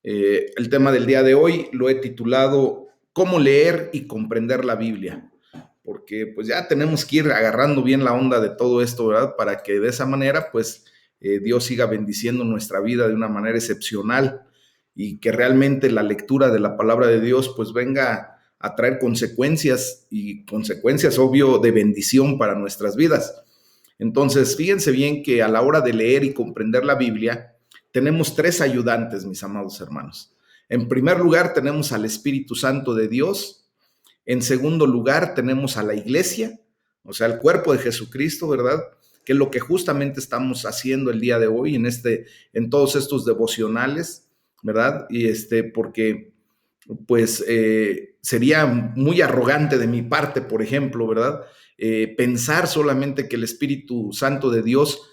El tema del día de hoy lo he titulado ¿Cómo leer y comprender la Biblia? Porque pues ya tenemos que ir agarrando bien la onda de todo esto, ¿verdad? Para que de esa manera pues Dios siga bendiciendo nuestra vida de una manera excepcional y que realmente la lectura de la palabra de Dios pues venga a traer consecuencias y consecuencias obvio de bendición para nuestras vidas. Entonces, fíjense bien que a la hora de leer y comprender la Biblia, tenemos tres ayudantes, mis amados hermanos. En primer lugar, tenemos al Espíritu Santo de Dios. En segundo lugar, tenemos a la iglesia, o sea, el cuerpo de Jesucristo, ¿verdad? Que es lo que justamente estamos haciendo el día de hoy en todos estos devocionales, ¿verdad? Porque pues sería muy arrogante de mi parte, por ejemplo, ¿verdad? Pensar solamente que el Espíritu Santo de Dios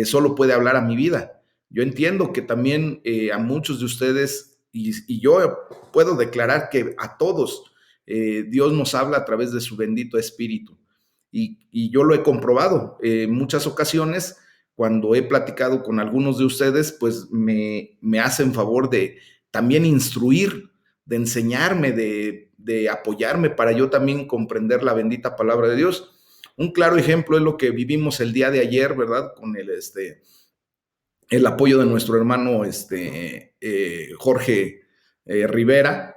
solo puede hablar a mi vida. Yo entiendo que también a muchos de ustedes, y yo puedo declarar que a todos, Dios nos habla a través de su bendito Espíritu. Y yo lo he comprobado en muchas ocasiones cuando he platicado con algunos de ustedes, pues me hacen favor de también instruir, de enseñarme, de apoyarme para yo también comprender la bendita palabra de Dios. Un claro ejemplo es lo que vivimos el día de ayer, ¿verdad? Con el apoyo de nuestro hermano Jorge Rivera,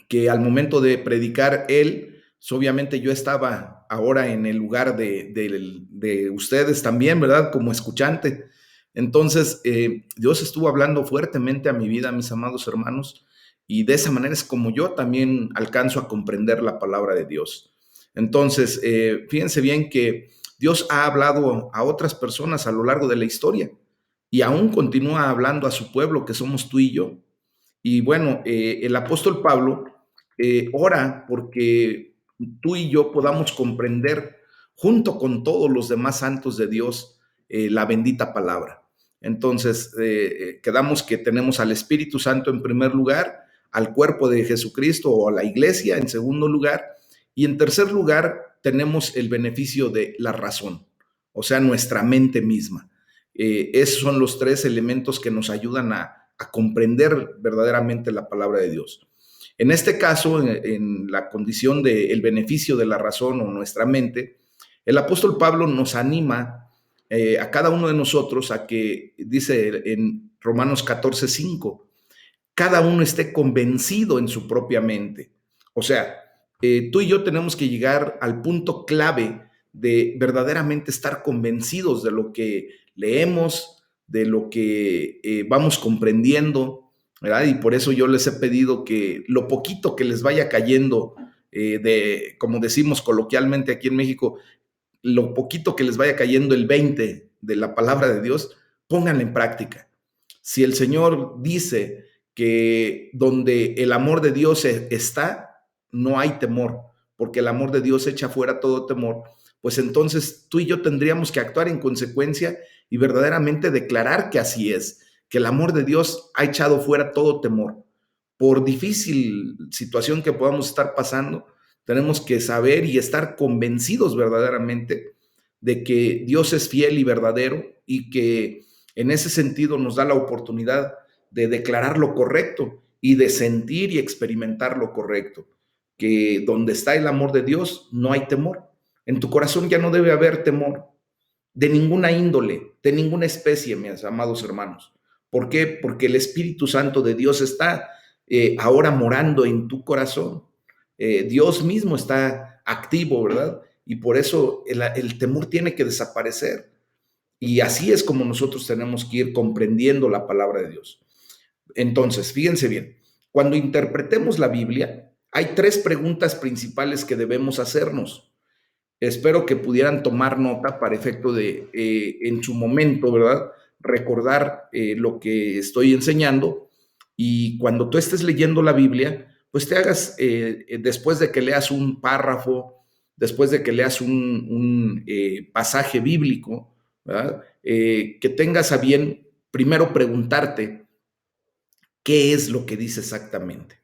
que al momento de predicar él, pues obviamente yo estaba ahora en el lugar de ustedes también, ¿verdad? Como escuchante. Entonces, Dios estuvo hablando fuertemente a mi vida, mis amados hermanos, y de esa manera es como yo también alcanzo a comprender la palabra de Dios. Entonces, fíjense bien que Dios ha hablado a otras personas a lo largo de la historia y aún continúa hablando a su pueblo, que somos tú y yo. Y bueno, el apóstol Pablo ora porque tú y yo podamos comprender junto con todos los demás santos de Dios la bendita palabra. Entonces, quedamos que tenemos al Espíritu Santo en primer lugar, al cuerpo de Jesucristo o a la iglesia en segundo lugar, y en tercer lugar tenemos el beneficio de la razón, o sea, nuestra mente misma. Esos son los tres elementos que nos ayudan a comprender verdaderamente la palabra de Dios. En este caso, en la condición del beneficio de la razón o nuestra mente, el apóstol Pablo nos anima a cada uno de nosotros a que, dice en Romanos 14:5, cada uno esté convencido en su propia mente. O sea, tú y yo tenemos que llegar al punto clave de verdaderamente estar convencidos de lo que leemos, de lo que vamos comprendiendo, ¿verdad? Y por eso yo les he pedido que lo poquito que les vaya cayendo, como decimos coloquialmente aquí en México, lo poquito que les vaya cayendo el 20 de la palabra de Dios, pónganla en práctica. Si el Señor dice que donde el amor de Dios está, no hay temor, porque el amor de Dios echa fuera todo temor, pues entonces tú y yo tendríamos que actuar en consecuencia y verdaderamente declarar que así es, que el amor de Dios ha echado fuera todo temor. Por difícil situación que podamos estar pasando, tenemos que saber y estar convencidos verdaderamente de que Dios es fiel y verdadero y que en ese sentido nos da la oportunidad de declarar lo correcto y de sentir y experimentar lo correcto. Que donde está el amor de Dios no hay temor. En tu corazón ya no debe haber temor de ninguna índole, de ninguna especie, mis amados hermanos. ¿Por qué? Porque el Espíritu Santo de Dios está ahora morando en tu corazón. Dios mismo está activo, ¿verdad? Y por eso el temor tiene que desaparecer. Y así es como nosotros tenemos que ir comprendiendo la palabra de Dios. Entonces, fíjense bien, cuando interpretemos la Biblia, hay tres preguntas principales que debemos hacernos. Espero que pudieran tomar nota para efecto de, en su momento, ¿verdad? Recordar lo que estoy enseñando y cuando tú estés leyendo la Biblia, pues te hagas, después de que leas un párrafo, después de que leas un pasaje bíblico, ¿verdad? Que tengas a bien primero preguntarte qué es lo que dice exactamente.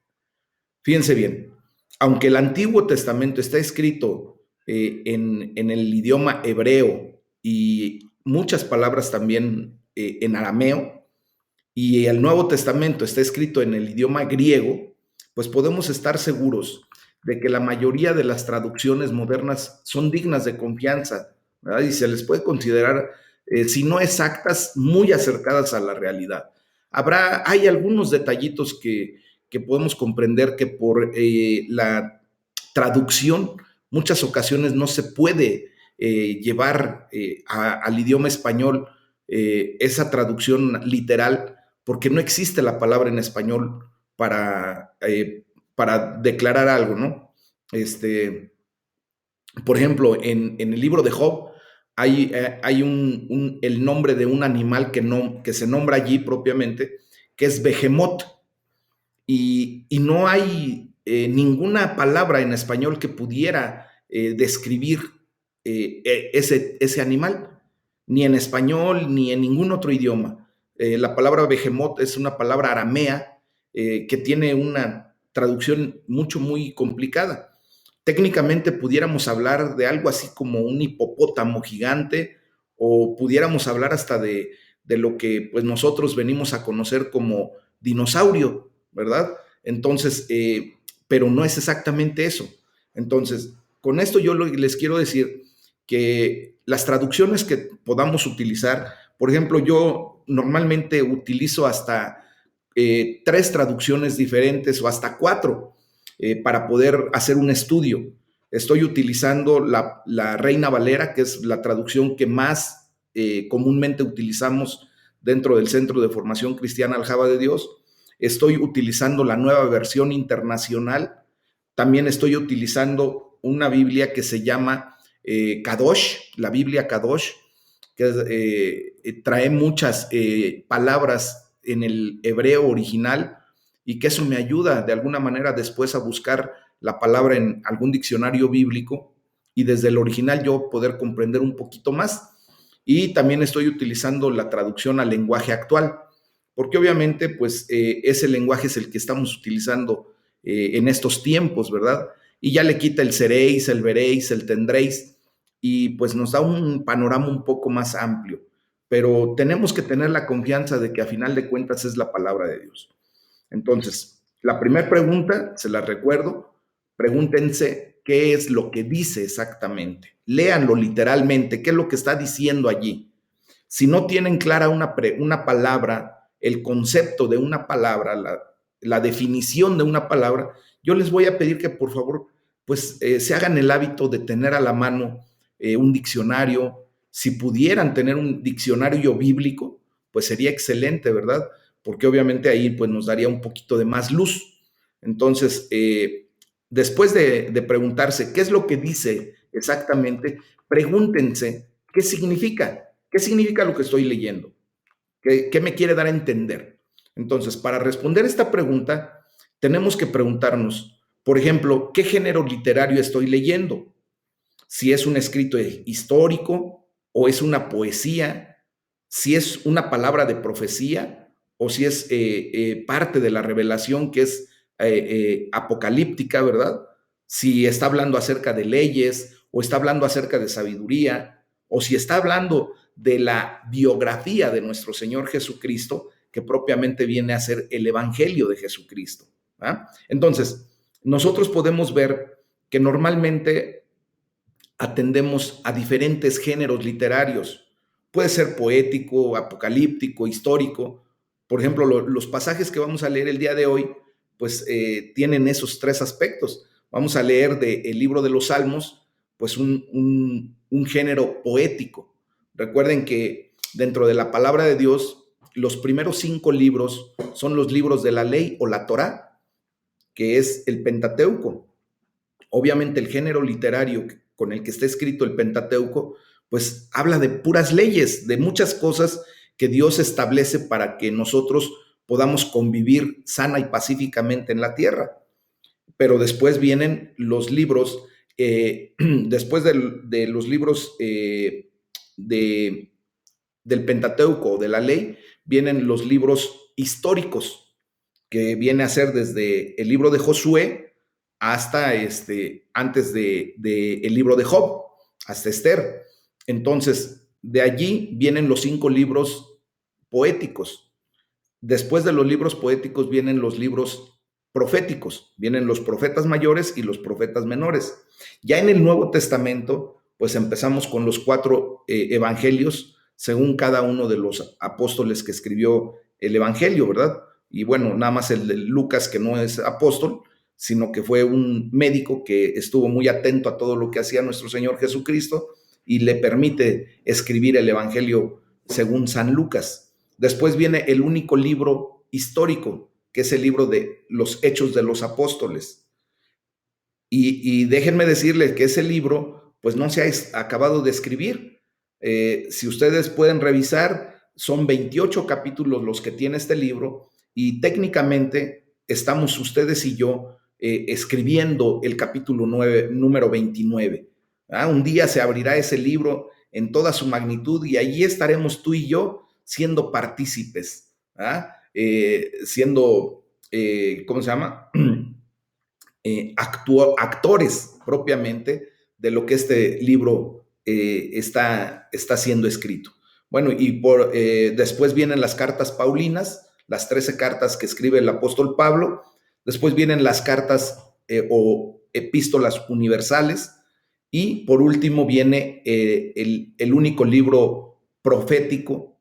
Fíjense bien, aunque el Antiguo Testamento está escrito en el idioma hebreo y muchas palabras también en arameo, y el Nuevo Testamento está escrito en el idioma griego, pues podemos estar seguros de que la mayoría de las traducciones modernas son dignas de confianza, ¿verdad? Y se les puede considerar, si no exactas, muy acercadas a la realidad. Hay algunos detallitos que podemos comprender que por la traducción muchas ocasiones no se puede llevar al idioma español esa traducción literal, porque no existe la palabra en español para declarar algo, ¿no? Por ejemplo, en el libro de Job hay el nombre de un animal que se nombra allí propiamente, que es Behemoth, y no hay ninguna palabra en español que pudiera describir ese animal, ni en español ni en ningún otro idioma. La palabra behemoth es una palabra aramea que tiene una traducción muy complicada. Técnicamente pudiéramos hablar de algo así como un hipopótamo gigante, o pudiéramos hablar hasta de lo que pues nosotros venimos a conocer como dinosaurio, ¿verdad? Entonces, pero no es exactamente eso. Entonces, con esto yo les quiero decir que las traducciones que podamos utilizar, por ejemplo, yo normalmente utilizo hasta 3 traducciones diferentes o hasta 4 para poder hacer un estudio. Estoy utilizando la Reina Valera, que es la traducción que más comúnmente utilizamos dentro del Centro de Formación Cristiana Aljaba de Dios. Estoy utilizando la Nueva Versión Internacional. También estoy utilizando una Biblia que se llama Kadosh, la Biblia Kadosh, que trae muchas palabras en el hebreo original, y que eso me ayuda de alguna manera después a buscar la palabra en algún diccionario bíblico y desde el original yo poder comprender un poquito más. Y también estoy utilizando la traducción al lenguaje actual, porque obviamente pues ese lenguaje es el que estamos utilizando en estos tiempos, ¿verdad? Y ya le quita el seréis, el veréis, el tendréis, y pues nos da un panorama un poco más amplio. Pero tenemos que tener la confianza de que a final de cuentas es la palabra de Dios. Entonces, la primera pregunta, se la recuerdo, pregúntense qué es lo que dice exactamente. Léanlo literalmente, qué es lo que está diciendo allí. Si no tienen clara una palabra, el concepto de una palabra, la definición de una palabra, yo les voy a pedir que por favor pues se hagan el hábito de tener a la mano un diccionario. Si pudieran tener un diccionario bíblico, pues sería excelente, ¿verdad? Porque obviamente ahí pues nos daría un poquito de más luz. Entonces, después de preguntarse qué es lo que dice exactamente, pregúntense qué significa. ¿Qué significa lo que estoy leyendo? ¿Qué me quiere dar a entender? Entonces, para responder esta pregunta, tenemos que preguntarnos, por ejemplo, ¿qué género literario estoy leyendo? Si es un escrito histórico o es una poesía, si es una palabra de profecía o si es parte de la revelación que es apocalíptica, ¿verdad? Si está hablando acerca de leyes o está hablando acerca de sabiduría o si está hablando de la biografía de nuestro Señor Jesucristo, que propiamente viene a ser el Evangelio de Jesucristo. ¿Ah? Entonces, nosotros podemos ver que normalmente atendemos a diferentes géneros literarios. Puede ser poético, apocalíptico, histórico. Por ejemplo, los pasajes que vamos a leer el día de hoy, pues tienen esos 3 aspectos. Vamos a leer del libro de los Salmos, pues un género poético. Recuerden que dentro de la palabra de Dios, los primeros 5 libros son los libros de la ley o la Torá, que es el Pentateuco. Obviamente el género literario con el que está escrito el Pentateuco, pues habla de puras leyes, de muchas cosas que Dios establece para que nosotros podamos convivir sana y pacíficamente en la tierra. Pero después vienen los libros, después de los libros del Pentateuco o de la ley, vienen los libros históricos, que viene a ser desde el libro de Josué hasta antes de el libro de Job, hasta Esther. Entonces, de allí vienen los 5 libros poéticos. Después de los libros poéticos vienen los libros proféticos, vienen los profetas mayores y los profetas menores. Ya en el Nuevo Testamento, pues empezamos con los 4 evangelios, según cada uno de los apóstoles que escribió el evangelio, ¿verdad? Y bueno, nada más el de Lucas, que no es apóstol, sino que fue un médico que estuvo muy atento a todo lo que hacía nuestro Señor Jesucristo y le permite escribir el evangelio según San Lucas. Después viene el único libro histórico, que es el libro de los Hechos de los Apóstoles. Y déjenme decirles que ese libro, pues no se ha acabado de escribir. Si ustedes pueden revisar, son 28 capítulos los que tiene este libro y técnicamente estamos ustedes y yo escribiendo el capítulo 9, número 29. Un día se abrirá ese libro en toda su magnitud y allí estaremos tú y yo siendo partícipes, siendo, ¿cómo se llama? Actores propiamente de lo que este libro está siendo escrito. Bueno, y después vienen las cartas paulinas, las 13 cartas que escribe el apóstol Pablo, después vienen las cartas o epístolas universales, y por último viene el único libro profético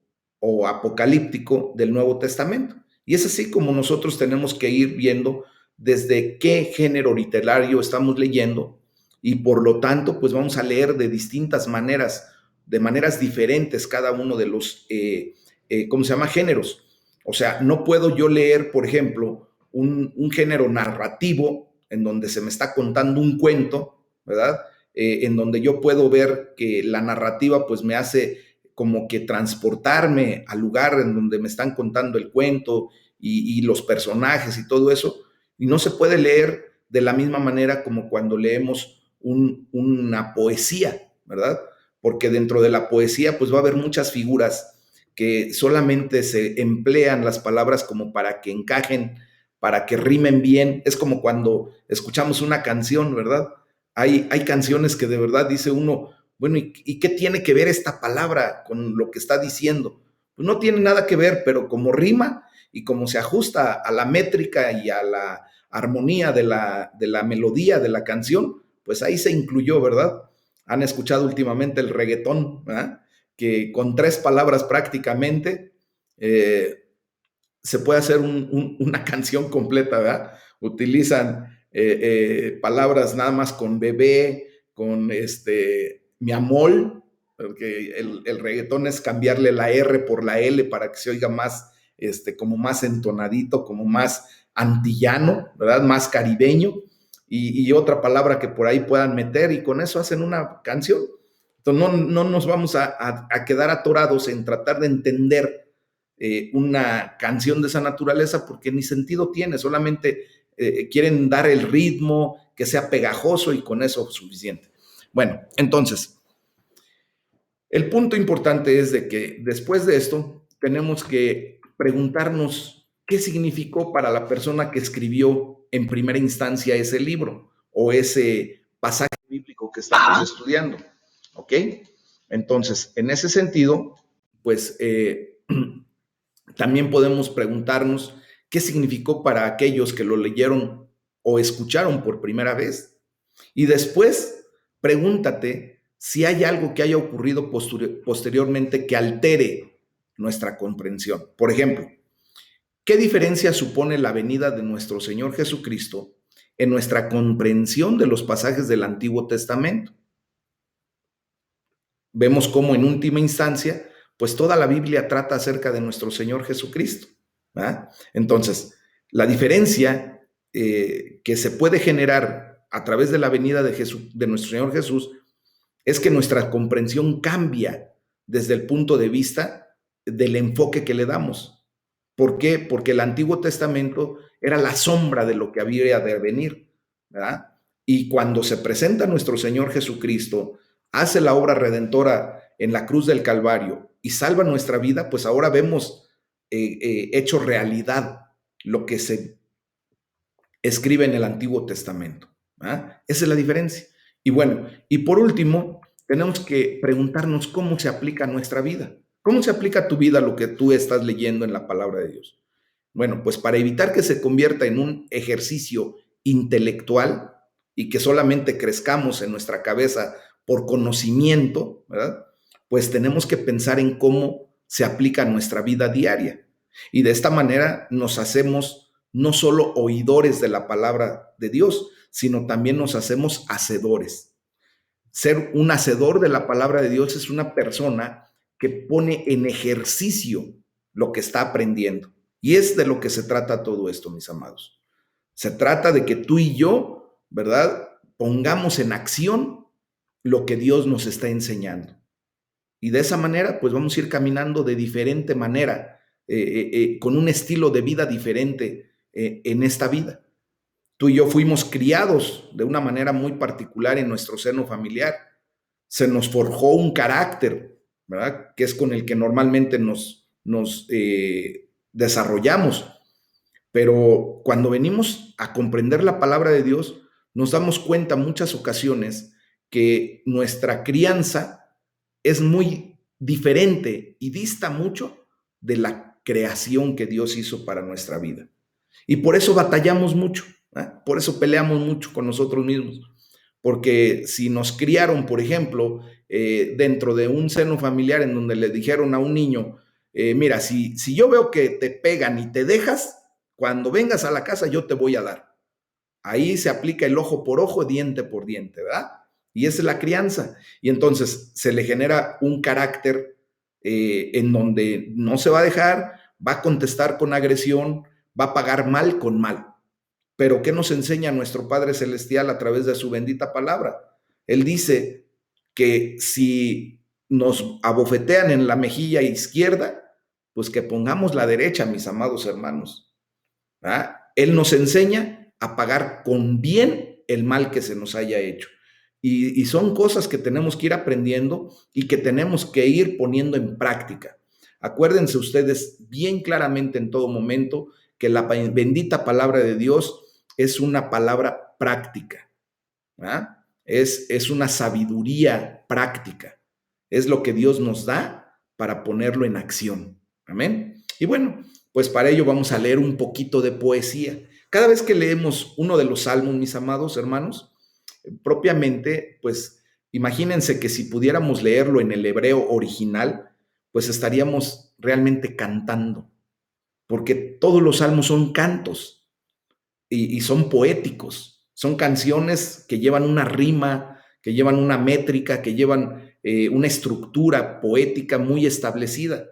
o apocalíptico del Nuevo Testamento. Y es así como nosotros tenemos que ir viendo desde qué género literario estamos leyendo, y por lo tanto, pues vamos a leer de distintas maneras, de maneras diferentes cada uno de los, ¿cómo se llama? Géneros. O sea, no puedo yo leer, por ejemplo, un género narrativo en donde se me está contando un cuento, ¿verdad? En donde yo puedo ver que la narrativa pues me hace como que transportarme al lugar en donde me están contando el cuento y los personajes y todo eso, y no se puede leer de la misma manera como cuando leemos una poesía, ¿verdad? Porque dentro de la poesía pues va a haber muchas figuras que solamente se emplean las palabras como para que encajen, para que rimen bien. Es como cuando escuchamos una canción, ¿verdad? Hay canciones que de verdad dice uno, bueno, ¿y qué tiene que ver esta palabra con lo que está diciendo? Pues no tiene nada que ver, pero como rima y como se ajusta a la métrica y a la armonía de la melodía de la canción, pues ahí se incluyó, ¿verdad? Han escuchado últimamente el reggaetón, ¿verdad? Que con 3 palabras prácticamente se puede hacer una canción completa, ¿verdad? Utilizan palabras nada más con bebé, con mi amor, porque el reggaetón es cambiarle la R por la L para que se oiga más, como más entonadito, como más antillano, ¿verdad? Más caribeño, y otra palabra que por ahí puedan meter, y con eso hacen una canción. Entonces no nos vamos a quedar atorados en tratar de entender una canción de esa naturaleza porque ni sentido tiene, solamente quieren dar el ritmo, que sea pegajoso y con eso suficiente. Bueno, entonces, el punto importante es de que después de esto tenemos que preguntarnos qué significó para la persona que escribió en primera instancia ese libro o ese pasaje bíblico que estamos estudiando, ¿ok? Entonces, en ese sentido, pues también podemos preguntarnos qué significó para aquellos que lo leyeron o escucharon por primera vez. Y después, pregúntate si hay algo que haya ocurrido posteriormente que altere nuestra comprensión. Por ejemplo, ¿qué diferencia supone la venida de nuestro Señor Jesucristo en nuestra comprensión de los pasajes del Antiguo Testamento? Vemos cómo en última instancia, pues toda la Biblia trata acerca de nuestro Señor Jesucristo, ¿verdad? Entonces, la diferencia que se puede generar a través de la venida de nuestro Señor Jesús es que nuestra comprensión cambia desde el punto de vista del enfoque que le damos. ¿Por qué? Porque el Antiguo Testamento era la sombra de lo que había de venir, ¿verdad? Y cuando se presenta nuestro Señor Jesucristo, hace la obra redentora en la cruz del Calvario y salva nuestra vida, pues ahora vemos hecho realidad lo que se escribe en el Antiguo Testamento. Esa es la diferencia. Y bueno, y por último, tenemos que preguntarnos cómo se aplica a nuestra vida. ¿Cómo se aplica a tu vida lo que tú estás leyendo en la palabra de Dios? Bueno, pues para evitar que se convierta en un ejercicio intelectual y que solamente crezcamos en nuestra cabeza por conocimiento, ¿verdad? Pues tenemos que pensar en cómo se aplica a nuestra vida diaria. Y de esta manera nos hacemos no solo oidores de la palabra de Dios, sino también nos hacemos hacedores. Ser un hacedor de la palabra de Dios es una persona que pone en ejercicio lo que está aprendiendo. Y es de lo que se trata todo esto, mis amados. Se trata de que tú y yo, ¿verdad? Pongamos en acción lo que Dios nos está enseñando. Y de esa manera, pues vamos a ir caminando de diferente manera, con un estilo de vida diferente en esta vida. Tú y yo fuimos criados de una manera muy particular en nuestro seno familiar. Se nos forjó un carácter, ¿verdad? Que es con el que normalmente nos desarrollamos. Pero cuando venimos a comprender la palabra de Dios, nos damos cuenta en muchas ocasiones que nuestra crianza es muy diferente y dista mucho de la creación que Dios hizo para nuestra vida. Y por eso batallamos mucho, ¿eh? Por eso peleamos mucho con nosotros mismos. Porque si nos criaron, por ejemplo, dentro de un seno familiar en donde le dijeron a un niño, mira, si yo veo que te pegan y te dejas, cuando vengas a la casa yo te voy a dar. Ahí se aplica el ojo por ojo, diente por diente, ¿verdad? Y esa es la crianza. Y entonces se le genera un carácter en donde no se va a dejar, va a contestar con agresión, va a pagar mal con mal. Pero ¿qué nos enseña nuestro Padre Celestial a través de su bendita palabra? Él dice que si nos abofetean en la mejilla izquierda, pues que pongamos la derecha, mis amados hermanos. ¿Ah? Él nos enseña a pagar con bien el mal que se nos haya hecho. Y son cosas que tenemos que ir aprendiendo y que tenemos que ir poniendo en práctica. Acuérdense ustedes bien claramente en todo momento que la bendita palabra de Dios es una palabra práctica. ¿Ah? Es una sabiduría práctica. Es lo que Dios nos da para ponerlo en acción. Amén. Y bueno, pues para ello vamos a leer un poquito de poesía. Cada vez que leemos uno de los salmos, mis amados hermanos, propiamente, pues imagínense que si pudiéramos leerlo en el hebreo original, pues estaríamos realmente cantando, porque todos los salmos son cantos y son poéticos, son canciones que llevan una rima, que llevan una métrica, que llevan una estructura poética muy establecida.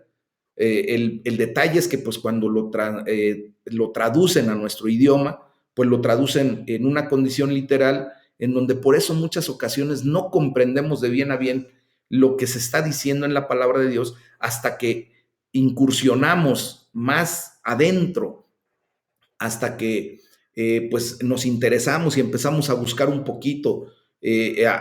El detalle es que pues cuando lo traducen a nuestro idioma, pues lo traducen en una condición literal en donde por eso en muchas ocasiones no comprendemos de bien a bien lo que se está diciendo en la palabra de Dios hasta que incursionamos más adentro, hasta que pues nos interesamos y empezamos a buscar un poquito,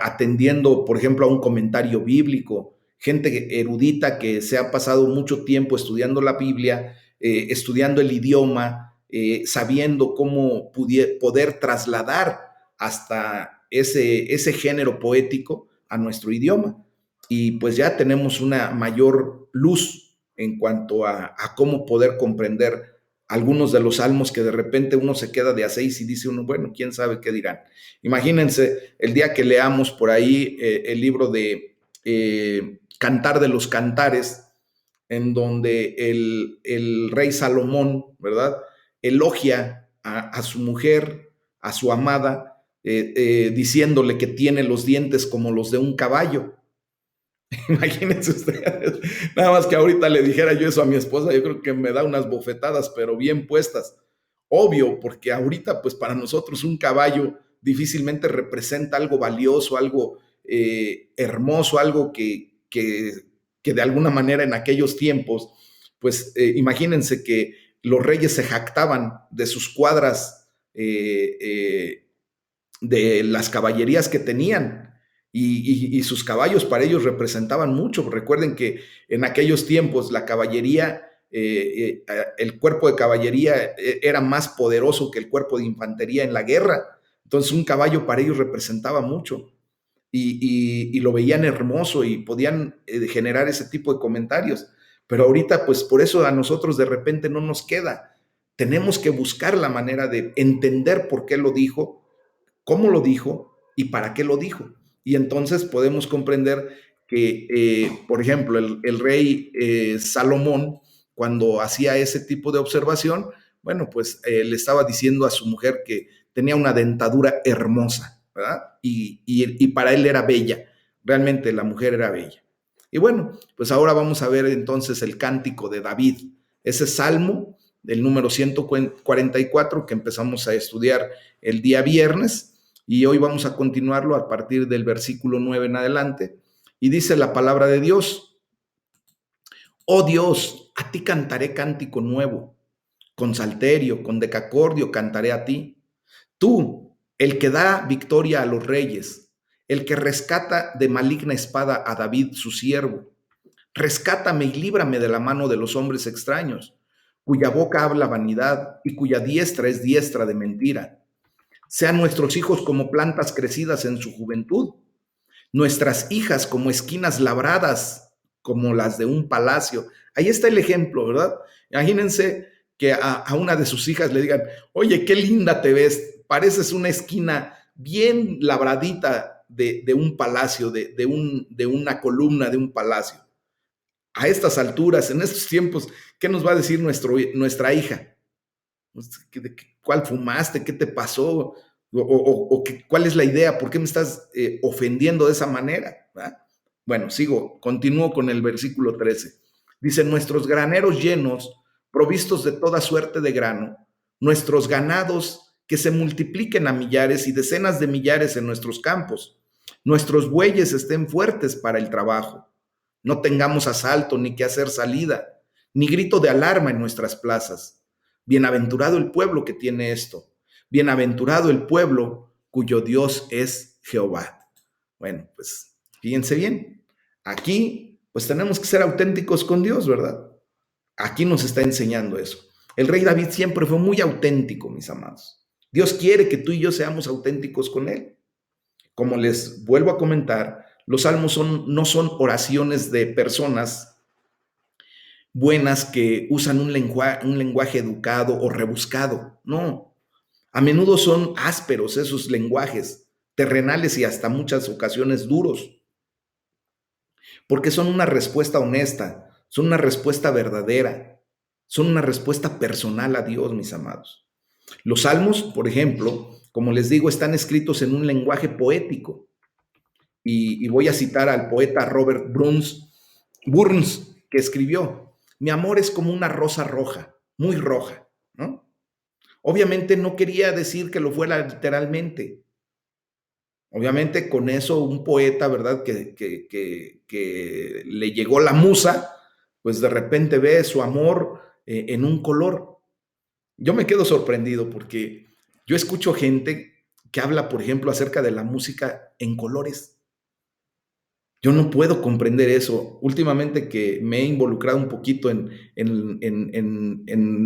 atendiendo, por ejemplo, a un comentario bíblico, gente erudita que se ha pasado mucho tiempo estudiando la Biblia, estudiando el idioma, sabiendo cómo poder trasladar hasta ese género poético a nuestro idioma. Y pues ya tenemos una mayor luz en cuanto a cómo poder comprender algunos de los salmos que de repente uno se queda de a seis y dice uno, bueno, quién sabe qué dirán. Imagínense el día que leamos por ahí el libro de Cantar de los Cantares, en donde el rey Salomón, ¿verdad? Elogia a su mujer, a su amada, diciéndole que tiene los dientes como los de un caballo. Imagínense ustedes, nada más que ahorita le dijera yo eso a mi esposa, yo creo que me da unas bofetadas, pero bien puestas. Obvio, porque ahorita, pues para nosotros un caballo difícilmente representa algo valioso, algo hermoso, algo que de alguna manera en aquellos tiempos, pues imagínense que los reyes se jactaban de sus cuadras, de las caballerías que tenían. Y sus caballos para ellos representaban mucho. Recuerden que en aquellos tiempos la caballería, el cuerpo de caballería era más poderoso que el cuerpo de infantería en la guerra. Entonces un caballo para ellos representaba mucho y lo veían hermoso y podían generar ese tipo de comentarios. Pero ahorita, pues por eso a nosotros de repente no nos queda. tenemos que buscar la manera de entender por qué lo dijo, cómo lo dijo y para qué lo dijo. Y entonces podemos comprender que, por ejemplo, el rey Salomón, cuando hacía ese tipo de observación, bueno, pues le estaba diciendo a su mujer que tenía una dentadura hermosa, ¿verdad? Y para él era bella, realmente la mujer era bella. Y bueno, pues ahora vamos a ver entonces el cántico de David, ese salmo del número 144 que empezamos a estudiar el día viernes, y hoy vamos a continuarlo a partir del versículo 9 en adelante. Y dice la palabra de Dios: oh Dios, a ti cantaré cántico nuevo, con salterio, con decacordio cantaré a ti. Tú, el que da victoria a los reyes, el que rescata de maligna espada a David su siervo. Rescátame y líbrame de la mano de los hombres extraños, cuya boca habla vanidad y cuya diestra es diestra de mentira. Sean nuestros hijos como plantas crecidas en su juventud, nuestras hijas como esquinas labradas, como las de un palacio. Ahí está el ejemplo, ¿verdad? Imagínense que a una de sus hijas le digan: oye, qué linda te ves, pareces una esquina bien labradita de un palacio, de una columna de un palacio. A estas alturas, en estos tiempos, ¿qué nos va a decir nuestra hija? ¿Cuál fumaste? ¿Qué te pasó? ¿Cuál es la idea? ¿Por qué me estás ofendiendo de esa manera? ¿verdad? Bueno, continúo con el versículo 13. Dice: nuestros graneros llenos, provistos de toda suerte de grano, nuestros ganados que se multipliquen a millares y decenas de millares en nuestros campos, nuestros bueyes estén fuertes para el trabajo, no tengamos asalto ni que hacer salida, ni grito de alarma en nuestras plazas. Bienaventurado el pueblo que tiene esto. Bienaventurado el pueblo cuyo Dios es Jehová. Bueno, pues fíjense bien. Aquí, pues tenemos que ser auténticos con Dios, ¿verdad? Aquí nos está enseñando eso. El rey David siempre fue muy auténtico, mis amados. Dios quiere que tú y yo seamos auténticos con Él. Como les vuelvo a comentar, los salmos no son oraciones de personas buenas que usan un lenguaje educado o rebuscado. No, a menudo son ásperos esos lenguajes, terrenales y hasta muchas ocasiones duros, porque son una respuesta honesta, son una respuesta verdadera, son una respuesta personal a Dios, mis amados. Los salmos, por ejemplo, como les digo, están escritos en un lenguaje poético. Y voy a citar al poeta Robert Burns, que escribió: mi amor es como una rosa roja, muy roja, ¿no? Obviamente no quería decir que lo fuera literalmente. Obviamente con eso un poeta, ¿verdad? Que le llegó la musa, pues de repente ve su amor en un color. Yo me quedo sorprendido porque yo escucho gente que habla, por ejemplo, acerca de la música en colores. Yo no puedo comprender eso. Últimamente que me he involucrado un poquito en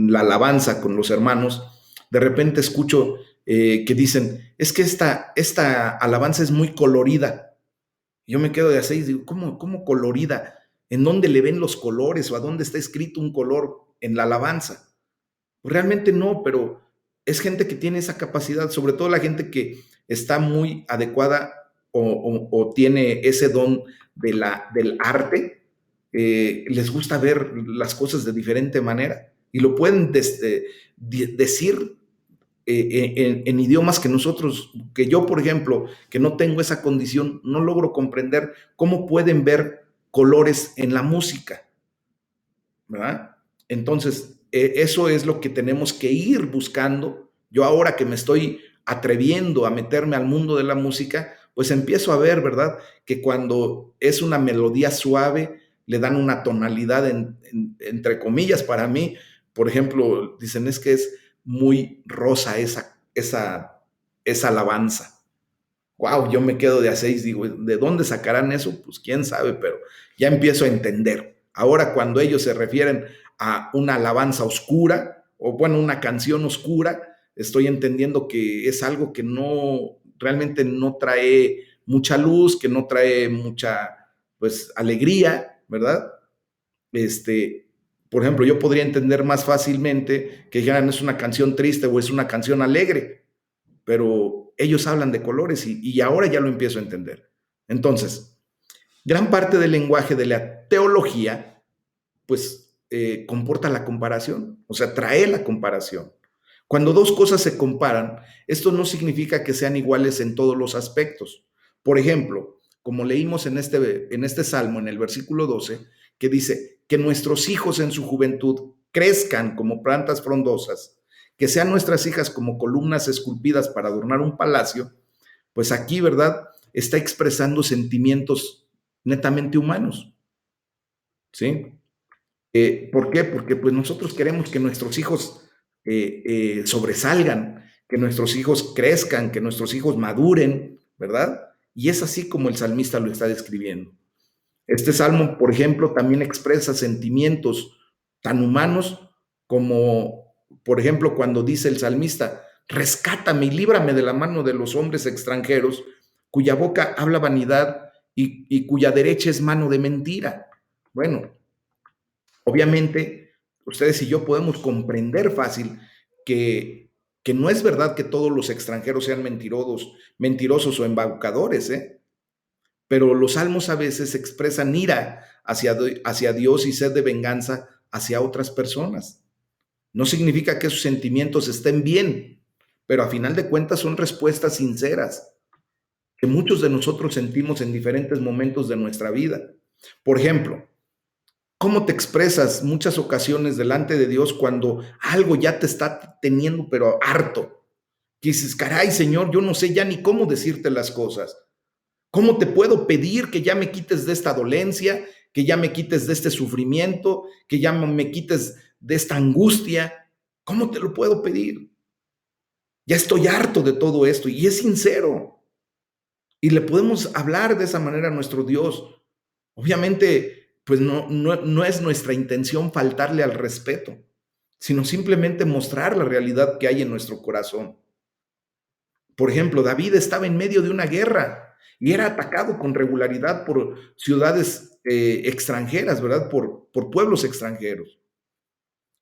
la alabanza con los hermanos, de repente escucho que dicen: es que esta alabanza es muy colorida. Yo me quedo de así y digo: ¿cómo colorida? ¿En dónde le ven los colores o a dónde está escrito un color en la alabanza? Realmente no, pero es gente que tiene esa capacidad, sobre todo la gente que está muy adecuada o tiene ese don del arte, les gusta ver las cosas de diferente manera y lo pueden decir en idiomas que que yo, por ejemplo, que no tengo esa condición, no logro comprender cómo pueden ver colores en la música, ¿verdad? Entonces, eso es lo que tenemos que ir buscando. Yo ahora que me estoy atreviendo a meterme al mundo de la música, pues empiezo a ver, ¿verdad? Que cuando es una melodía suave, le dan una tonalidad, entre comillas, para mí. Por ejemplo, dicen: es que es muy rosa esa alabanza. Wow, yo me quedo de a seis, digo: ¿de dónde sacarán eso? Pues quién sabe, pero ya empiezo a entender. Ahora, cuando ellos se refieren a una alabanza oscura, o bueno, una canción oscura, estoy entendiendo que es algo que realmente no trae mucha luz, que no trae mucha, pues, alegría, ¿verdad? Este, Por ejemplo, yo podría entender más fácilmente que dijeran es una canción triste o es una canción alegre, pero ellos hablan de colores y ahora ya lo empiezo a entender. Entonces, gran parte del lenguaje de la teología, pues, comporta la comparación, o sea, trae la comparación. Cuando dos cosas se comparan, esto no significa que sean iguales en todos los aspectos. Por ejemplo, como leímos en este salmo, en el versículo 12, que dice que nuestros hijos en su juventud crezcan como plantas frondosas, que sean nuestras hijas como columnas esculpidas para adornar un palacio, pues aquí, ¿verdad? Está expresando sentimientos netamente humanos, ¿sí? ¿Por qué? Porque pues nosotros queremos que nuestros hijos sobresalgan, que nuestros hijos crezcan, que nuestros hijos maduren, ¿verdad? Y es así como el salmista lo está describiendo. Este salmo, por ejemplo, también expresa sentimientos tan humanos como, por ejemplo, cuando dice el salmista, rescátame y líbrame de la mano de los hombres extranjeros, cuya boca habla vanidad y cuya derecha es mano de mentira. Bueno, obviamente, ustedes y yo podemos comprender fácil que no es verdad que todos los extranjeros sean mentirosos o embaucadores, ¿eh? Pero los salmos a veces expresan ira hacia Dios y sed de venganza hacia otras personas. No significa que sus sentimientos estén bien, pero a final de cuentas son respuestas sinceras que muchos de nosotros sentimos en diferentes momentos de nuestra vida. Por ejemplo, ¿cómo te expresas muchas ocasiones delante de Dios cuando algo ya te está teniendo pero harto? Que dices, caray, Señor, yo no sé ya ni cómo decirte las cosas. ¿Cómo te puedo pedir que ya me quites de esta dolencia, que ya me quites de este sufrimiento, que ya me quites de esta angustia? ¿Cómo te lo puedo pedir? Ya estoy harto de todo esto y es sincero. Y le podemos hablar de esa manera a nuestro Dios. Obviamente, pues no es nuestra intención faltarle al respeto, sino simplemente mostrar la realidad que hay en nuestro corazón. Por ejemplo, David estaba en medio de una guerra y era atacado con regularidad por ciudades extranjeras, ¿verdad? Por pueblos extranjeros.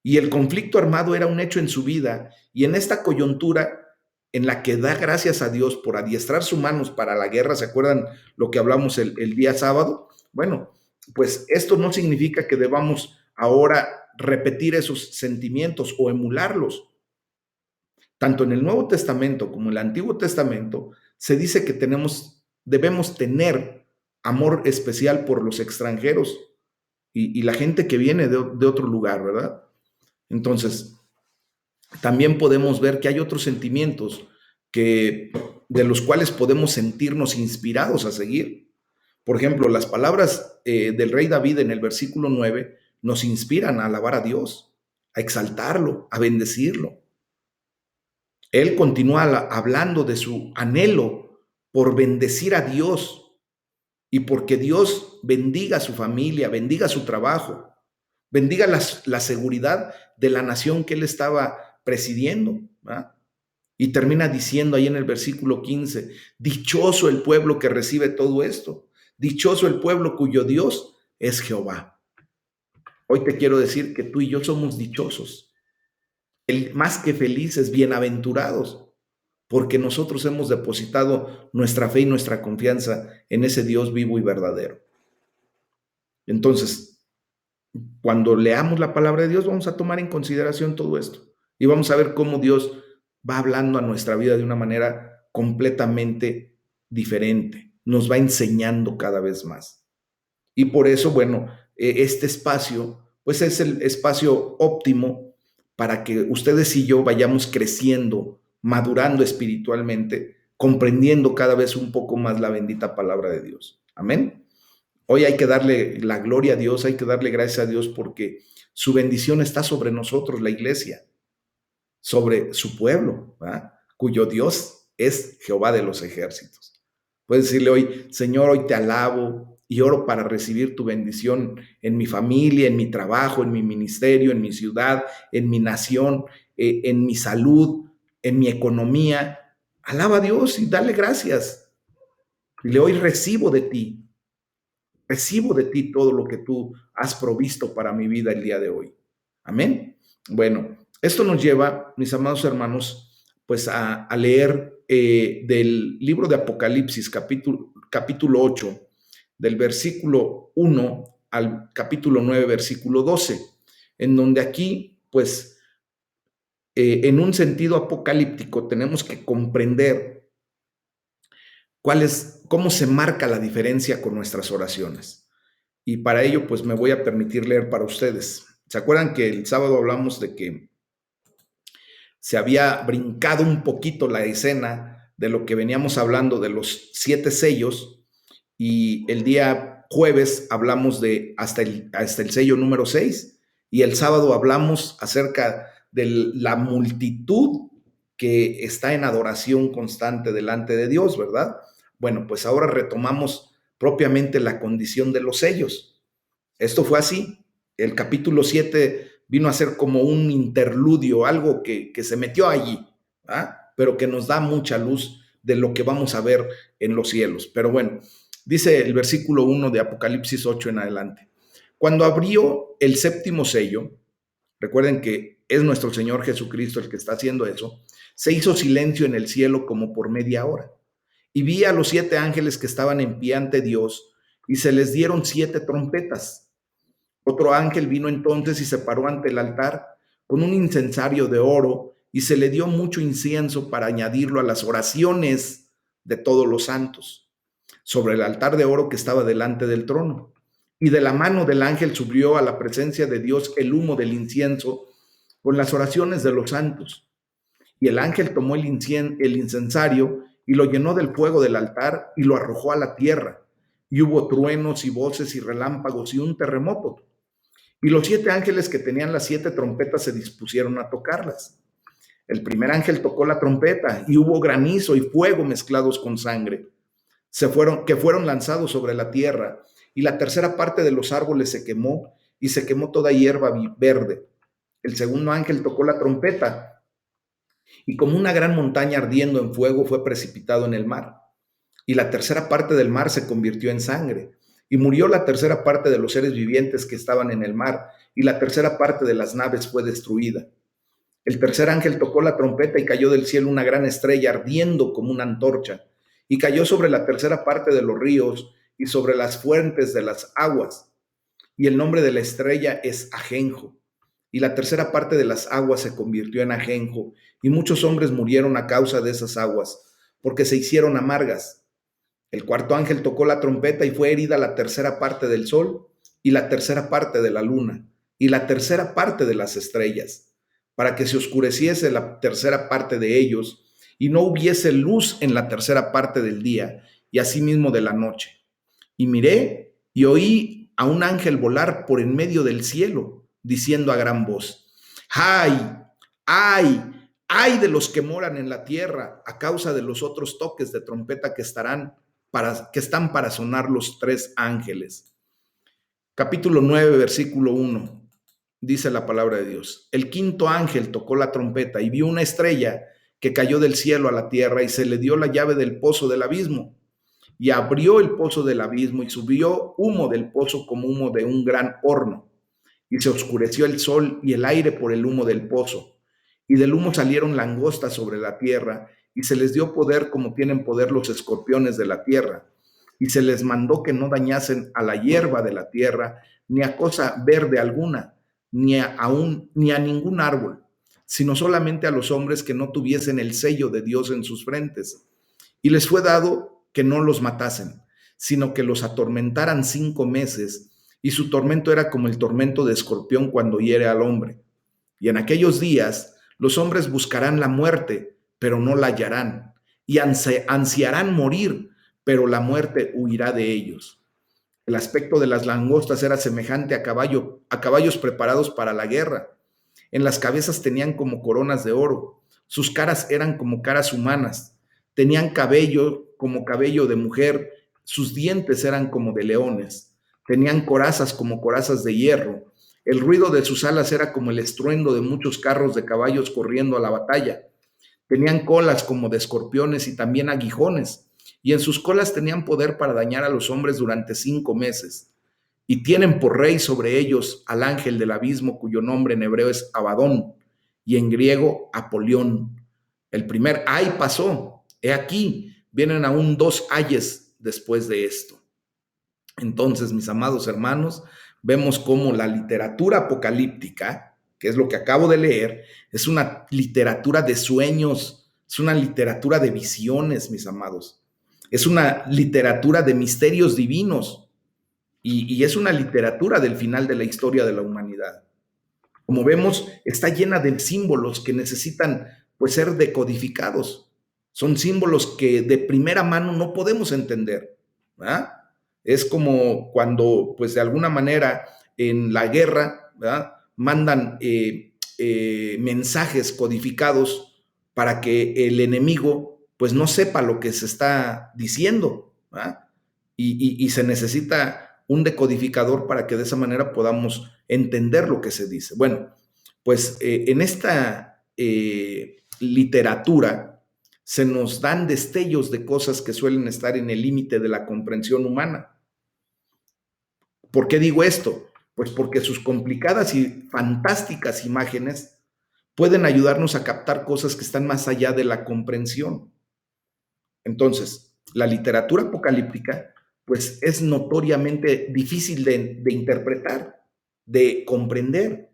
Y el conflicto armado era un hecho en su vida y en esta coyuntura en la que da gracias a Dios por adiestrar sus manos para la guerra, ¿se acuerdan lo que hablamos el día sábado? Bueno, pues esto no significa que debamos ahora repetir esos sentimientos o emularlos. Tanto en el Nuevo Testamento como en el Antiguo Testamento se dice que debemos tener amor especial por los extranjeros y la gente que viene de otro lugar, ¿verdad? Entonces, también podemos ver que hay otros sentimientos de los cuales podemos sentirnos inspirados a seguir. Por ejemplo, las palabras del rey David en el versículo 9 nos inspiran a alabar a Dios, a exaltarlo, a bendecirlo. Él continúa hablando de su anhelo por bendecir a Dios y porque Dios bendiga a su familia, bendiga su trabajo, bendiga la seguridad de la nación que él estaba presidiendo. ¿verdad? Y termina diciendo ahí en el versículo 15, dichoso el pueblo que recibe todo esto, dichoso el pueblo cuyo Dios es Jehová. Hoy te quiero decir que tú y yo somos dichosos, más que felices, bienaventurados, porque nosotros hemos depositado nuestra fe y nuestra confianza en ese Dios vivo y verdadero. Entonces, cuando leamos la palabra de Dios, vamos a tomar en consideración todo esto y vamos a ver cómo Dios va hablando a nuestra vida de una manera completamente diferente. Nos va enseñando cada vez más. Y por eso, bueno, este espacio, pues es el espacio óptimo para que ustedes y yo vayamos creciendo, madurando espiritualmente, comprendiendo cada vez un poco más la bendita palabra de Dios. Amén. Hoy hay que darle la gloria a Dios, hay que darle gracias a Dios porque su bendición está sobre nosotros, la iglesia, sobre su pueblo, ¿verdad? Cuyo Dios es Jehová de los ejércitos. Puedes decirle hoy, Señor, hoy te alabo y oro para recibir tu bendición en mi familia, en mi trabajo, en mi ministerio, en mi ciudad, en mi nación, en mi salud, en mi economía. Alaba a Dios y dale gracias. Dile, hoy recibo de ti todo lo que tú has provisto para mi vida el día de hoy. Amén. Bueno, esto nos lleva, mis amados hermanos, pues a leer del libro de Apocalipsis, capítulo 8, del versículo 1 al capítulo 9, versículo 12, en donde aquí, pues, en un sentido apocalíptico, tenemos que comprender cómo se marca la diferencia con nuestras oraciones. Y para ello, pues me voy a permitir leer para ustedes. ¿Se acuerdan que el sábado hablamos de que se había brincado un poquito la escena de lo que veníamos hablando de los 7 sellos? Y el día jueves hablamos de hasta el sello número 6, y el sábado hablamos acerca de la multitud que está en adoración constante delante de Dios, ¿verdad? Bueno, pues ahora retomamos propiamente la condición de los sellos. Esto fue así. El capítulo 7 vino a ser como un interludio, algo que se metió allí, ¿ah? Pero que nos da mucha luz de lo que vamos a ver en los cielos. Pero bueno, dice el versículo 1 de Apocalipsis 8 en adelante. Cuando abrió el séptimo sello, recuerden que es nuestro Señor Jesucristo el que está haciendo eso, se hizo silencio en el cielo como por media hora. Y vi a los 7 ángeles que estaban en pie ante Dios, y se les dieron 7 trompetas. Otro ángel vino entonces y se paró ante el altar con un incensario de oro, y se le dio mucho incienso para añadirlo a las oraciones de todos los santos, sobre el altar de oro que estaba delante del trono. Y de la mano del ángel subió a la presencia de Dios el humo del incienso con las oraciones de los santos. Y el ángel tomó el incensario y lo llenó del fuego del altar y lo arrojó a la tierra. Y hubo truenos y voces y relámpagos y un terremoto. Y los 7 ángeles que tenían las 7 trompetas se dispusieron a tocarlas. El primer ángel tocó la trompeta y hubo granizo y fuego mezclados con sangre, que fueron lanzados sobre la tierra, y la tercera parte de los árboles se quemó, y se quemó toda hierba verde. El segundo ángel tocó la trompeta, y como una gran montaña ardiendo en fuego fue precipitado en el mar, y la tercera parte del mar se convirtió en sangre, y murió la tercera parte de los seres vivientes que estaban en el mar, y la tercera parte de las naves fue destruida. El tercer ángel tocó la trompeta y cayó del cielo una gran estrella ardiendo como una antorcha, y cayó sobre la tercera parte de los ríos y sobre las fuentes de las aguas. Y el nombre de la estrella es Ajenjo. Y la tercera parte de las aguas se convirtió en ajenjo, y muchos hombres murieron a causa de esas aguas, porque se hicieron amargas. El cuarto ángel tocó la trompeta y fue herida la tercera parte del sol, y la tercera parte de la luna, y la tercera parte de las estrellas, para que se oscureciese la tercera parte de ellos, y no hubiese luz en la tercera parte del día, y asimismo de la noche. Y miré y oí a un ángel volar por en medio del cielo, diciendo a gran voz: ¡ay, ay, ay de los que moran en la tierra a causa de los otros toques de trompeta que están para sonar los 3 ángeles! Capítulo 9, versículo 1. Dice la palabra de Dios: el quinto ángel tocó la trompeta y vio una estrella que cayó del cielo a la tierra, y se le dio la llave del pozo del abismo. Y abrió el pozo del abismo, y subió humo del pozo como humo de un gran horno. Y se oscureció el sol y el aire por el humo del pozo. Y del humo salieron langostas sobre la tierra, y se les dio poder como tienen poder los escorpiones de la tierra. Y se les mandó que no dañasen a la hierba de la tierra, ni a cosa verde alguna, ni a ningún árbol, sino solamente a los hombres que no tuviesen el sello de Dios en sus frentes. Y les fue dado que no los matasen, sino que los atormentaran 5 meses, y su tormento era como el tormento de escorpión cuando hiere al hombre. Y en aquellos días los hombres buscarán la muerte, pero no la hallarán, y ansiarán morir, pero la muerte huirá de ellos. El aspecto de las langostas era semejante a caballos preparados para la guerra. En las cabezas tenían como coronas de oro, sus caras eran como caras humanas, tenían cabello como cabello de mujer, sus dientes eran como de leones, tenían corazas como corazas de hierro, el ruido de sus alas era como el estruendo de muchos carros de caballos corriendo a la batalla. Tenían colas como de escorpiones y también aguijones, y en sus colas tenían poder para dañar a los hombres durante 5 meses. y tienen por rey sobre ellos al ángel del abismo, cuyo nombre en hebreo es Abadón y en griego Apolión. El primer ay pasó, he aquí, vienen aún dos ayes después de esto. Entonces, mis amados hermanos, vemos cómo la literatura apocalíptica, que es lo que acabo de leer, es una literatura de sueños, es una literatura de visiones, mis amados. Es una literatura de misterios divinos y es una literatura del final de la historia de la humanidad. Como vemos, está llena de símbolos que necesitan pues ser decodificados. Son símbolos que de primera mano no podemos entender, ¿verdad? Es como cuando, pues de alguna manera, en la guerra, ¿verdad? Mandan mensajes codificados para que el enemigo, pues no sepa lo que se está diciendo, ¿verdad? Y se necesita un decodificador para que de esa manera podamos entender lo que se dice. Bueno, pues en esta literatura se nos dan destellos de cosas que suelen estar en el límite de la comprensión humana. ¿Por qué digo esto? Pues porque sus complicadas y fantásticas imágenes pueden ayudarnos a captar cosas que están más allá de la comprensión. Entonces, la literatura apocalíptica pues es notoriamente difícil de interpretar, de comprender.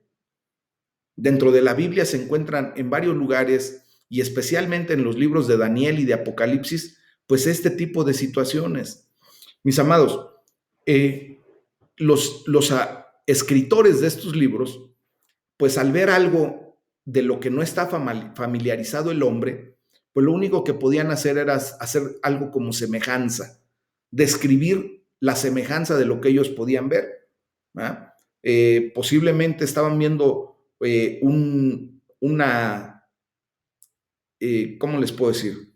Dentro de la Biblia se encuentran en varios lugares y especialmente en los libros de Daniel y de Apocalipsis, pues este tipo de situaciones. Mis amados, los escritores de estos libros, pues al ver algo de lo que no está familiarizado el hombre, pues lo único que podían hacer era hacer algo como semejanza, describir la semejanza de lo que ellos podían ver. Posiblemente estaban viendo ¿cómo les puedo decir?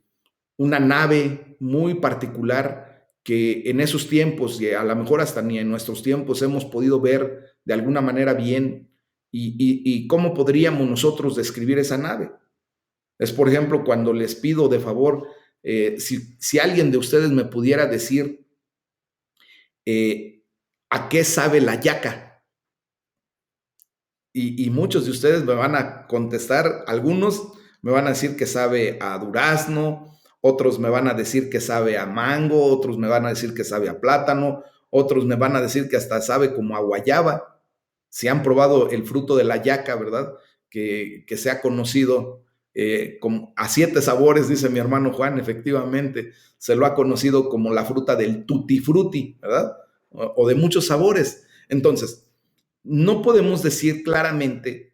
Una nave muy particular que en esos tiempos, y a lo mejor hasta ni en nuestros tiempos, hemos podido ver de alguna manera bien. ¿Y cómo podríamos nosotros describir esa nave? Es, por ejemplo, cuando les pido de favor, si alguien de ustedes me pudiera decir a qué sabe la yaca. Y muchos de ustedes me van a contestar, algunos me van a decir que sabe a durazno, otros me van a decir que sabe a mango, otros me van a decir que sabe a plátano, otros me van a decir que hasta sabe como a guayaba. Si han probado el fruto de la yaca, ¿verdad? Que se ha conocido como a 7 sabores, dice mi hermano Juan, efectivamente, se lo ha conocido como la fruta del tutti frutti, ¿verdad? O de muchos sabores. Entonces, no podemos decir claramente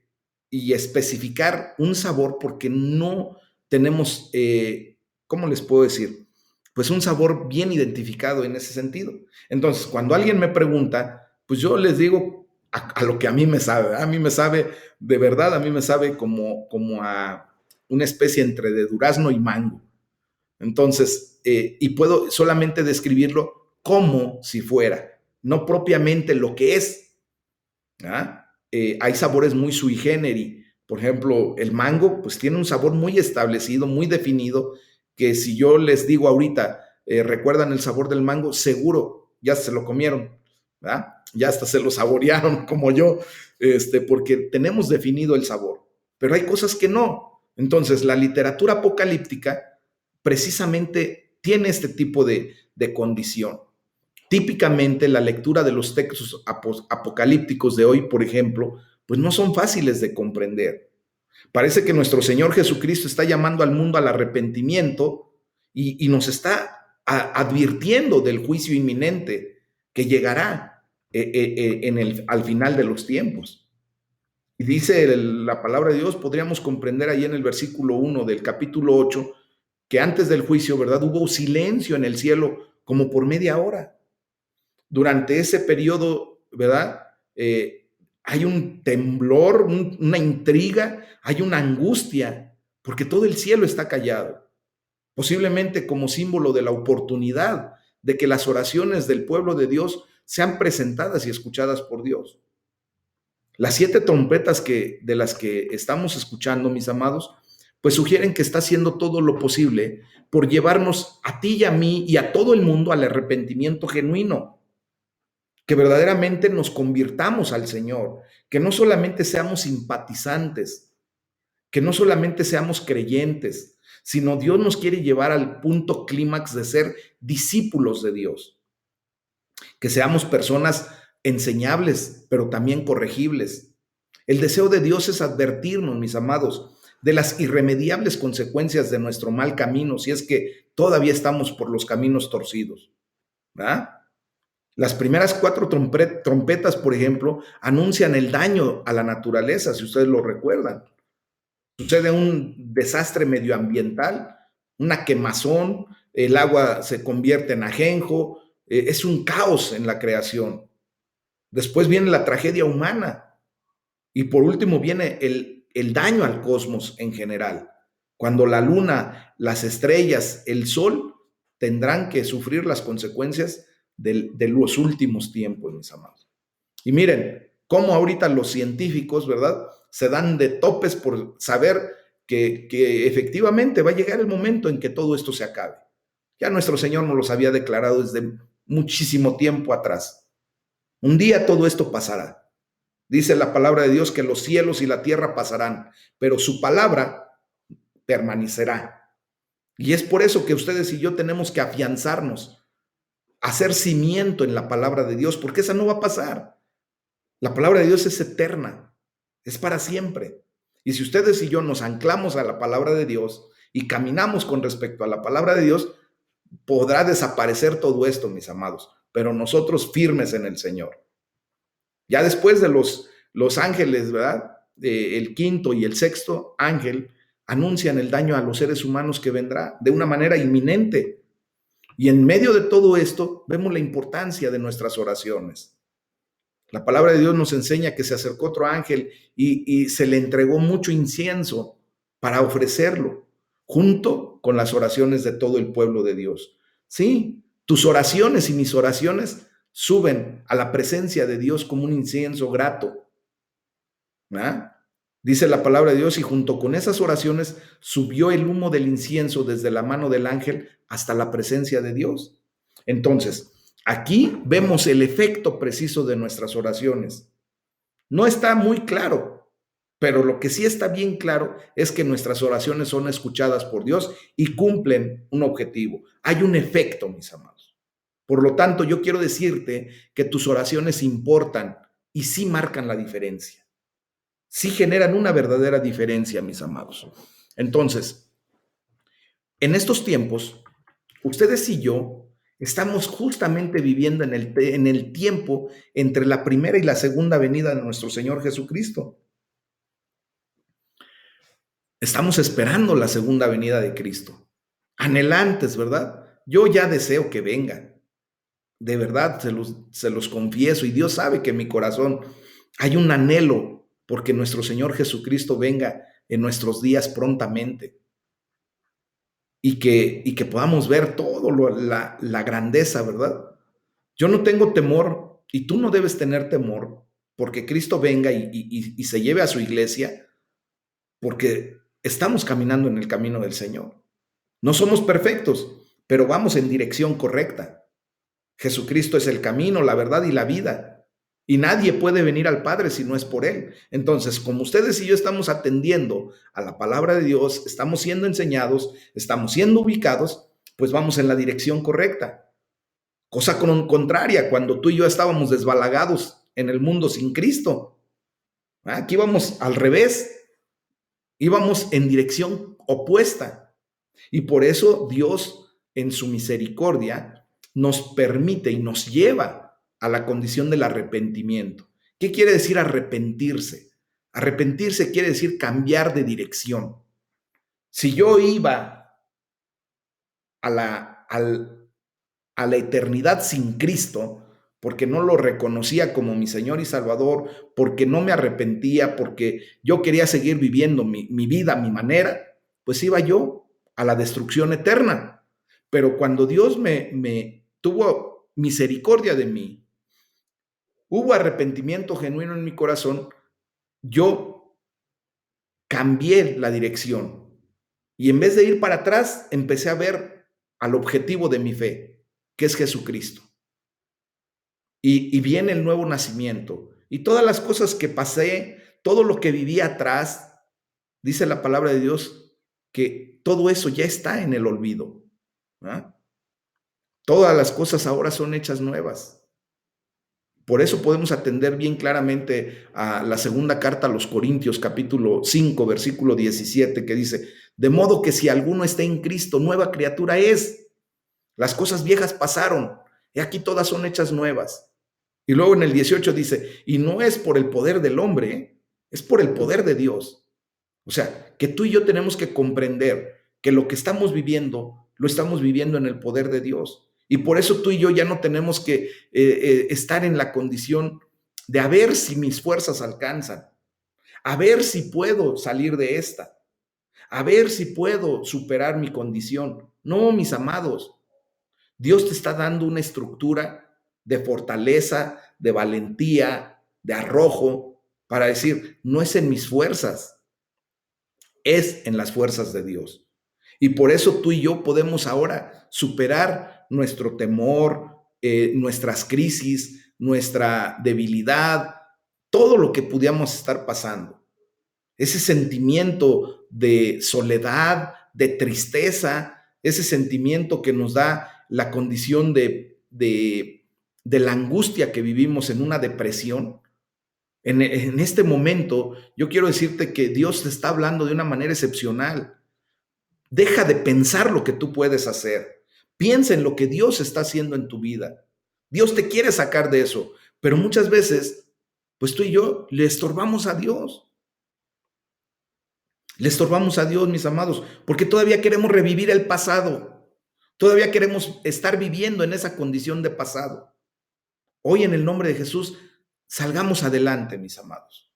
y especificar un sabor porque no tenemos, ¿cómo les puedo decir? Pues un sabor bien identificado en ese sentido. Entonces, cuando alguien me pregunta, pues yo les digo a lo que a mí me sabe. A mí me sabe, de verdad, a mí me sabe como a una especie entre de durazno y mango. Entonces, y puedo solamente describirlo como si fuera, no propiamente lo que es. Hay sabores muy sui generis. Por ejemplo, el mango, pues tiene un sabor muy establecido, muy definido, que si yo les digo ahorita, ¿recuerdan el sabor del mango? Seguro, ya se lo comieron, ¿verdad? Ya hasta se lo saborearon como yo, porque tenemos definido el sabor. Pero hay cosas que no. Entonces, la literatura apocalíptica precisamente tiene este tipo de condición. Típicamente la lectura de los textos apocalípticos de hoy, por ejemplo, pues no son fáciles de comprender. Parece que nuestro Señor Jesucristo está llamando al mundo al arrepentimiento y nos está advirtiendo del juicio inminente que llegará al final de los tiempos. Y dice la palabra de Dios, podríamos comprender ahí en el versículo 1 del capítulo 8, que antes del juicio, ¿verdad? Hubo silencio en el cielo como por media hora. Durante ese periodo, ¿verdad? Hay un temblor, una intriga, hay una angustia, porque todo el cielo está callado. Posiblemente como símbolo de la oportunidad de que las oraciones del pueblo de Dios sean presentadas y escuchadas por Dios. Las 7 trompetas de las que estamos escuchando, mis amados, pues sugieren que está haciendo todo lo posible por llevarnos a ti y a mí y a todo el mundo al arrepentimiento genuino. que verdaderamente nos convirtamos al Señor, que no solamente seamos simpatizantes, que no solamente seamos creyentes, sino Dios nos quiere llevar al punto clímax de ser discípulos de Dios, que seamos personas enseñables, pero también corregibles. El deseo de Dios es advertirnos, mis amados, de las irremediables consecuencias de nuestro mal camino, si es que todavía estamos por los caminos torcidos, ¿verdad? Las primeras cuatro trompetas, por ejemplo, anuncian el daño a la naturaleza, si ustedes lo recuerdan. Sucede un desastre medioambiental, una quemazón, el agua se convierte en ajenjo, es un caos en la creación. Después viene la tragedia humana y por último viene el daño al cosmos en general, cuando la luna, las estrellas, el sol tendrán que sufrir las consecuencias de los últimos tiempos, mis amados. Y miren, cómo ahorita los científicos, ¿verdad? Se dan de topes por saber que efectivamente va a llegar el momento en que todo esto se acabe. Ya nuestro Señor nos los había declarado desde muchísimo tiempo atrás. Un día todo esto pasará. Dice la palabra de Dios que los cielos y la tierra pasarán, pero su palabra permanecerá. Y es por eso que ustedes y yo tenemos que afianzarnos, hacer cimiento en la palabra de Dios, porque esa no va a pasar. La palabra de Dios es eterna, es para siempre. Y si ustedes y yo nos anclamos a la palabra de Dios y caminamos con respecto a la palabra de Dios, podrá desaparecer todo esto, mis amados, pero nosotros firmes en el Señor. Ya después de los ángeles, ¿verdad? El quinto y el sexto ángel anuncian el daño a los seres humanos que vendrá de una manera inminente. Y en medio de todo esto vemos la importancia de nuestras oraciones. La palabra de Dios nos enseña que se acercó otro ángel y se le entregó mucho incienso para ofrecerlo, junto con las oraciones de todo el pueblo de Dios. Sí, tus oraciones y mis oraciones suben a la presencia de Dios como un incienso grato. ¿Ah? Dice la palabra de Dios, y junto con esas oraciones subió el humo del incienso desde la mano del ángel hasta la presencia de Dios. Entonces, aquí vemos el efecto preciso de nuestras oraciones. No está muy claro, pero lo que sí está bien claro es que nuestras oraciones son escuchadas por Dios y cumplen un objetivo. Hay un efecto, mis amados. Por lo tanto, yo quiero decirte que tus oraciones importan y sí marcan la diferencia. Sí generan una verdadera diferencia, mis amados. Entonces, en estos tiempos, ustedes y yo estamos justamente viviendo en el tiempo entre la primera y la segunda venida de nuestro Señor Jesucristo. Estamos esperando la segunda venida de Cristo. Anhelantes, ¿verdad? Yo ya deseo que venga. De verdad, se los confieso. Y Dios sabe que en mi corazón hay un anhelo porque nuestro Señor Jesucristo venga en nuestros días prontamente. Y que podamos ver todo la grandeza, ¿verdad? Yo no tengo temor y tú no debes tener temor porque Cristo venga y se lleve a su iglesia porque estamos caminando en el camino del Señor. No somos perfectos, pero vamos en dirección correcta. Jesucristo es el camino, la verdad y la vida. Y nadie puede venir al Padre si no es por Él. Entonces, como ustedes y yo estamos atendiendo a la palabra de Dios, estamos siendo enseñados, estamos siendo ubicados, pues vamos en la dirección correcta. Cosa contraria cuando tú y yo estábamos desbalagados en el mundo sin Cristo. Aquí vamos al revés, íbamos en dirección opuesta. Y por eso Dios, en su misericordia, nos permite y nos lleva a la condición del arrepentimiento. ¿Qué quiere decir arrepentirse? Arrepentirse quiere decir cambiar de dirección. Si yo iba a a la eternidad sin Cristo, porque no lo reconocía como mi Señor y Salvador, porque no me arrepentía, porque yo quería seguir viviendo mi vida a mi manera, pues iba yo a la destrucción eterna. Pero cuando Dios me tuvo misericordia de mí, hubo arrepentimiento genuino en mi corazón, yo cambié la dirección. Y en vez de ir para atrás, empecé a ver al objetivo de mi fe, que es Jesucristo. y viene el nuevo nacimiento. Y todas las cosas que pasé, todo lo que viví atrás, dice la palabra de Dios, que todo eso ya está en el olvido. ¿Ah? Todas las cosas ahora son hechas nuevas. Por eso podemos atender bien claramente a la segunda carta a los Corintios, capítulo 5, versículo 17, que dice, de modo que si alguno está en Cristo, nueva criatura es. Las cosas viejas pasaron, y aquí todas son hechas nuevas. Y luego en el 18 dice, y no es por el poder del hombre, es por el poder de Dios. O sea, que tú y yo tenemos que comprender que lo que estamos viviendo, lo estamos viviendo en el poder de Dios. Y por eso tú y yo ya no tenemos que estar en la condición de a ver si mis fuerzas alcanzan, a ver si puedo salir de esta, a ver si puedo superar mi condición. No, mis amados, Dios te está dando una estructura de fortaleza, de valentía, de arrojo, para decir, no es en mis fuerzas, es en las fuerzas de Dios. Y por eso tú y yo podemos ahora superar nuestro temor, nuestras crisis, nuestra debilidad, todo lo que pudiéramos estar pasando. Ese sentimiento de soledad, de tristeza, ese sentimiento que nos da la condición de la angustia que vivimos en una depresión. En este momento, yo quiero decirte que Dios te está hablando de una manera excepcional. Deja de pensar lo que tú puedes hacer. Piensa en lo que Dios está haciendo en tu vida. Dios te quiere sacar de eso, pero muchas veces, pues tú y yo le estorbamos a Dios. Le estorbamos a Dios, mis amados, porque todavía queremos revivir el pasado. Todavía queremos estar viviendo en esa condición de pasado. Hoy, en el nombre de Jesús, salgamos adelante, mis amados.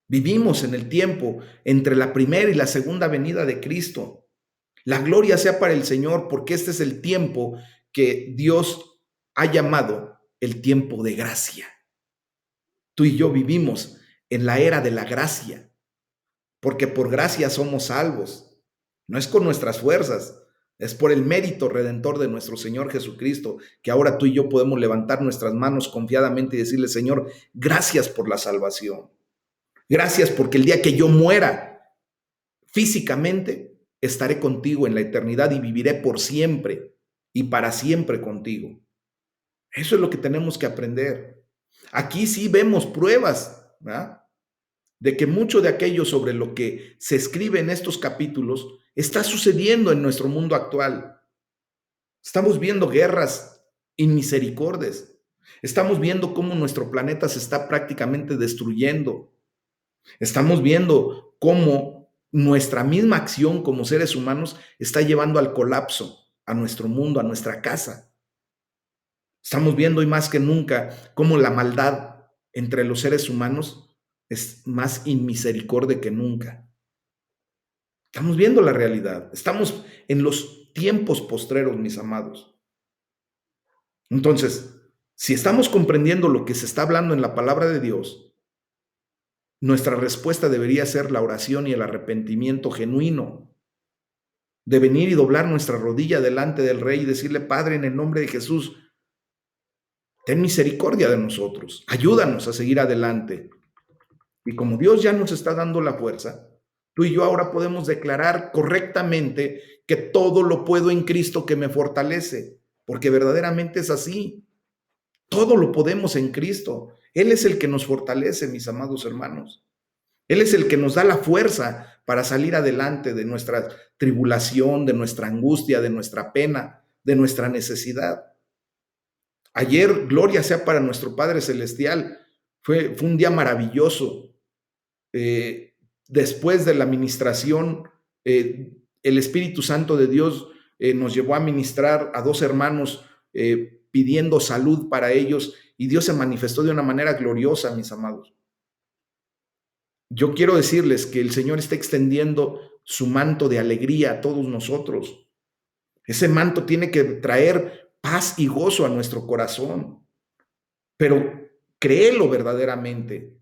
Vivimos en el tiempo entre la primera y la segunda venida de Cristo. La gloria sea para el Señor, porque este es el tiempo que Dios ha llamado el tiempo de gracia. Tú y yo vivimos en la era de la gracia, porque por gracia somos salvos. No es con nuestras fuerzas, es por el mérito redentor de nuestro Señor Jesucristo, que ahora tú y yo podemos levantar nuestras manos confiadamente y decirle, Señor, gracias por la salvación. Gracias porque el día que yo muera físicamente, estaré contigo en la eternidad y viviré por siempre y para siempre contigo. Eso es lo que tenemos que aprender. Aquí sí vemos pruebas, ¿verdad?, de que mucho de aquello sobre lo que se escribe en estos capítulos está sucediendo en nuestro mundo actual. Estamos viendo guerras inmisericordes. Estamos viendo cómo nuestro planeta se está prácticamente destruyendo. Estamos viendo cómo nuestra misma acción como seres humanos está llevando al colapso a nuestro mundo, a nuestra casa. Estamos viendo hoy más que nunca cómo la maldad entre los seres humanos es más inmisericordia que nunca. Estamos viendo la realidad. Estamos en los tiempos postreros, mis amados. Entonces, si estamos comprendiendo lo que se está hablando en la palabra de Dios, nuestra respuesta debería ser la oración y el arrepentimiento genuino, de venir y doblar nuestra rodilla delante del Rey y decirle, Padre, en el nombre de Jesús, ten misericordia de nosotros, ayúdanos a seguir adelante. Y como Dios ya nos está dando la fuerza, tú y yo ahora podemos declarar correctamente que todo lo puedo en Cristo que me fortalece, porque verdaderamente es así. Todo lo podemos en Cristo. Él es el que nos fortalece, mis amados hermanos. Él es el que nos da la fuerza para salir adelante de nuestra tribulación, de nuestra angustia, de nuestra pena, de nuestra necesidad. Ayer, gloria sea para nuestro Padre Celestial, fue un día maravilloso. Después de la ministración, el Espíritu Santo de Dios nos llevó a ministrar a dos hermanos pidiendo salud para ellos, y Dios se manifestó de una manera gloriosa, mis amados. Yo quiero decirles que el Señor está extendiendo su manto de alegría a todos nosotros. Ese manto tiene que traer paz y gozo a nuestro corazón, pero créelo verdaderamente.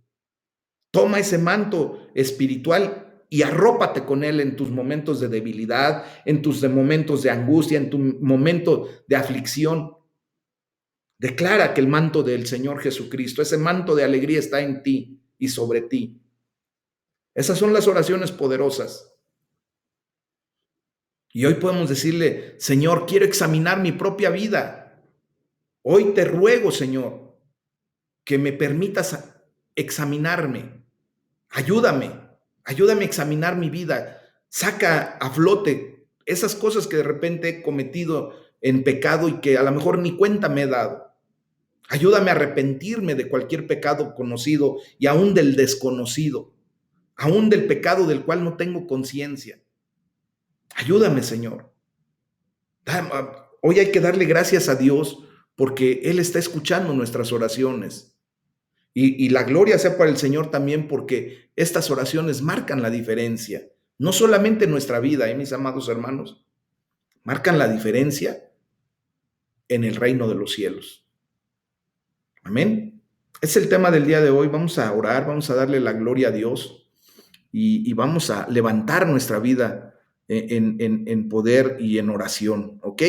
Toma ese manto espiritual y arrópate con él en tus momentos de debilidad, en tus momentos de angustia, en tu momento de aflicción. Declara que el manto del Señor Jesucristo, ese manto de alegría está en ti y sobre ti. Esas son las oraciones poderosas. Y hoy podemos decirle, Señor, quiero examinar mi propia vida. Hoy te ruego, Señor, que me permitas examinarme. Ayúdame a examinar mi vida. Saca a flote esas cosas que de repente he cometido en pecado y que a lo mejor ni cuenta me he dado. Ayúdame a arrepentirme de cualquier pecado conocido y aún del desconocido, aún del pecado del cual no tengo conciencia. Ayúdame, Señor. Hoy hay que darle gracias a Dios porque Él está escuchando nuestras oraciones. Y la gloria sea para el Señor también porque estas oraciones marcan la diferencia. No solamente en nuestra vida, mis amados hermanos, marcan la diferencia en el reino de los cielos. Amén. Es el tema del día de hoy. Vamos a orar, vamos a darle la gloria a Dios y vamos a levantar nuestra vida en poder y en oración, ¿ok?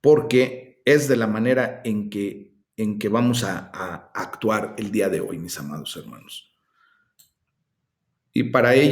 Porque es de la manera en que vamos a actuar el día de hoy, mis amados hermanos. Y para ello